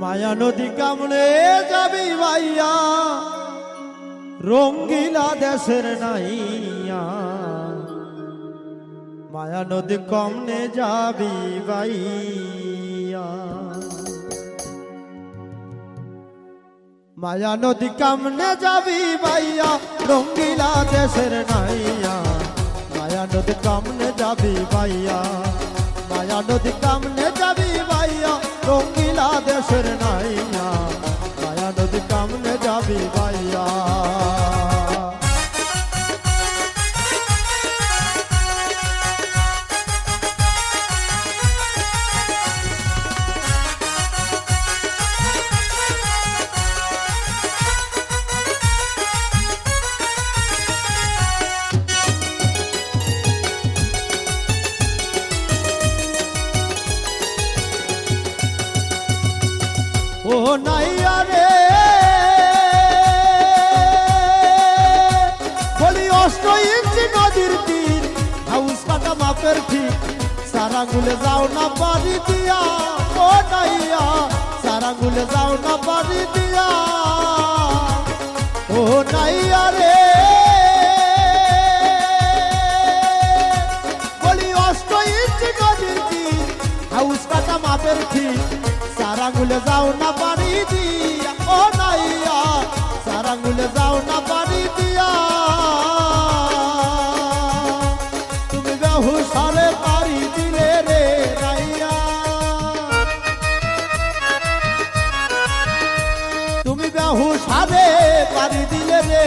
মায়া নদী কামড়ে যাবি ভাইয়া রঙ্গিলা দেশের নাইয়া মায়া নদী কমনে যাবি ভাইয়া মায়া নদী কামনে যাবি ভাইয়া রঙ্গিলা দেশের নাইয়া মায়া নদী কামনে যাবি ভাইয়া মায়া নদী কামনে যাবি ভাইয়া রঙ্গিলা দেশের নাইয়া মায়া নদী কামনে যাবি ভাইয়া ও নাইয়া রে বলি 8 ইঞ্চি নদীর তীর হাউস কাটা মাপের ঠিক সারাঙ্গুলে যাও না পারি দিয়া ও নাইয়া সারাঙ্গুলে যাও না পারি দিয়া ও নাইয়া রে বলি 8 ইঞ্চি নদীর তীর হাউস কাটা মাপের ঠিক সারাঙ্গুলে যাও না পারি দিয়া ও নাইয়া সারাঙ্গুলে যাও না পারি দিয়া তুমি বাহু সারে পারি দিলে রে নাইয়া তুমি বাহু সারে পারি দিলে রে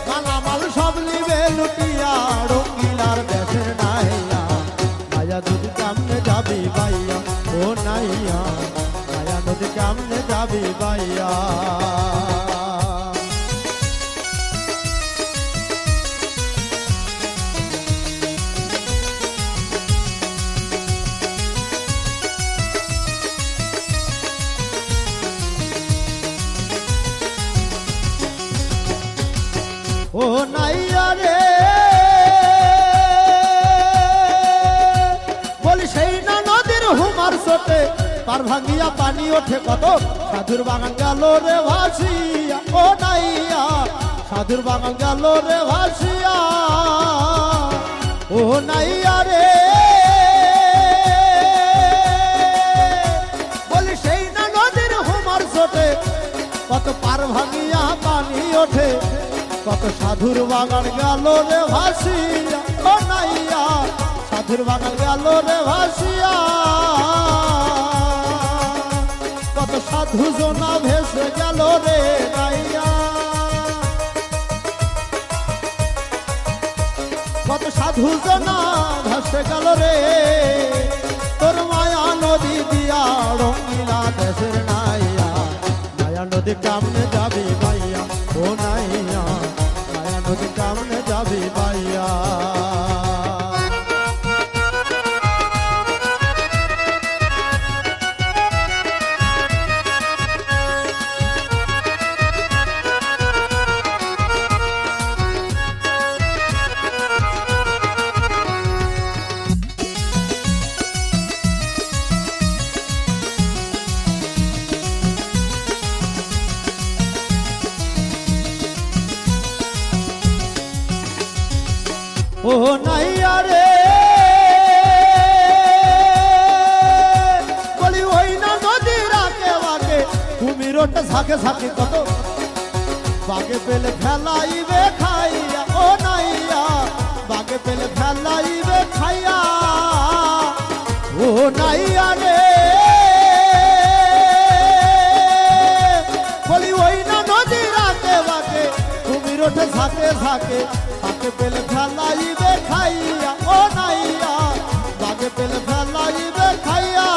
মালামাল সব নিবে লুটিয়া রঙ্গিলার দেশের নাইয়া মায়া যদি কামনে যাবি ভাইয়া ও নাইয়া মায়া নদী কামনে যাবি ভাইয়া ও নাইয়া রে বলি সেই না নদীর হুমার সোটে পার ভাঙিয়া পানি ওঠে কত সাধুর বাগান গেল রে ভাসিয়া ও নাইয়া সাধুর বাগান গেল রে ভাসিয়া ও নাইয়া রে বলি সেই না নদীর হুমার সোটে কত পার ভাঙিয়া পানি ওঠে কত সাধুর বাগান গেল রে ভাসিয়া ও নাইয়া সাধুর বাগান গেল রে ভাসিয়া কত সাধু জনা ভেসে গেল রে নাইয়া কত সাধু জনা ভেসে গেল রে তোর মায়া নদী দিয়া রঙ্গিলা দেশের নাইয়া মায়া নদী কামনে যাবি ভাইয়া ও নাইয়া মায়া নদী কামনে যাবি ভাইয়া ও নাইয়া রে বলি ওই না নদীর আগে বাগে কুমিরটা ঝাঁকে ঝাঁকে কত বাগে পেলে ফেলাইবে খাইয়া ও নাইয়া বাগে পেলে ফেলাইবে খাইয়া ও নাইয়া রে বলি ওই না নদীর আগে বাগে কুমিরটা ঝাঁকে ঝাঁকে বাগে পেলে ফেলাইবে খাইয়া ও নাইয়া বাগে পেলে ফেলাইবে খাইয়া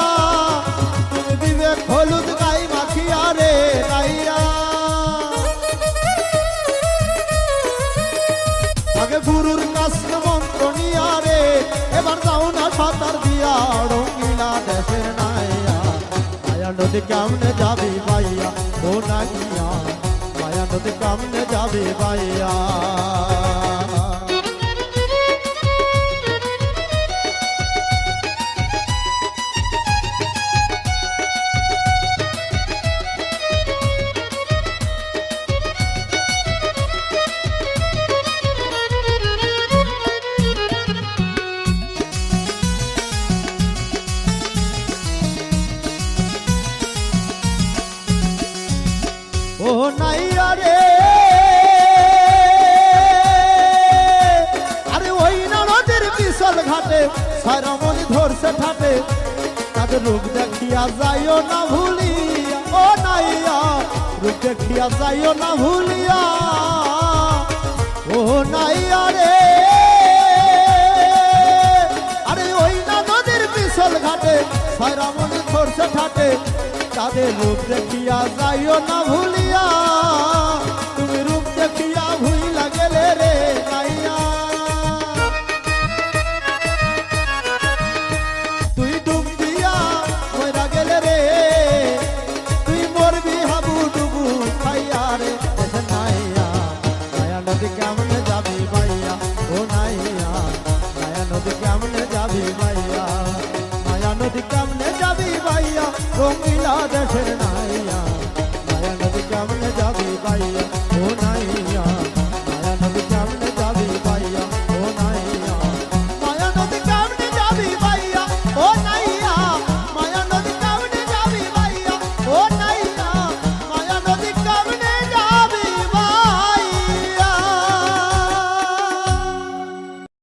তুমি দিবে হলুদ গাই মাখিয়া রে নাইয়া আগে গুরুর কাছে মন্ত্র নিয়া রে এবার যাও না সাঁতার দিয়া রঙ্গিলা দেশের নাইয়া মায়া নদী কেমনে যাবি ভাইয়া ও নাইয়া মায়া নদী কেমনে যাবি ভাইয়া ও নাইয়া রে আরে ওই না নদীর বিশাল ঘাটে সারামণি ধরছে ঠাটে তাদের রূপ দেখিয়া যাইও না ভুলিয়া ও নাইয়া রূপ দেখিয়া যাইও না ভুলিয়া ও নাইয়া রে আরে ওই না নদীর বিশাল ঘাটে সারামণি ধরছে ঠাটে তাদের রূপ দেখিয়া যাইও না ভুলিয়া তুমি রূপ দেখিয়া ভুইলা গেলে রে নাইয়া তুই ডুব দিয়া মইরা গেলে রে তুই মরবি হাবু ডুবু খাইয়া রে দেশে নাইয়া মায়া নদী কেমনে যাবি ভাইয়া ও নাইয়া মায়া নদী কেমনে যাবি ভাইয়া মায়া নদী কেমনে যাবি ভাইয়া রঙিলা দেশের না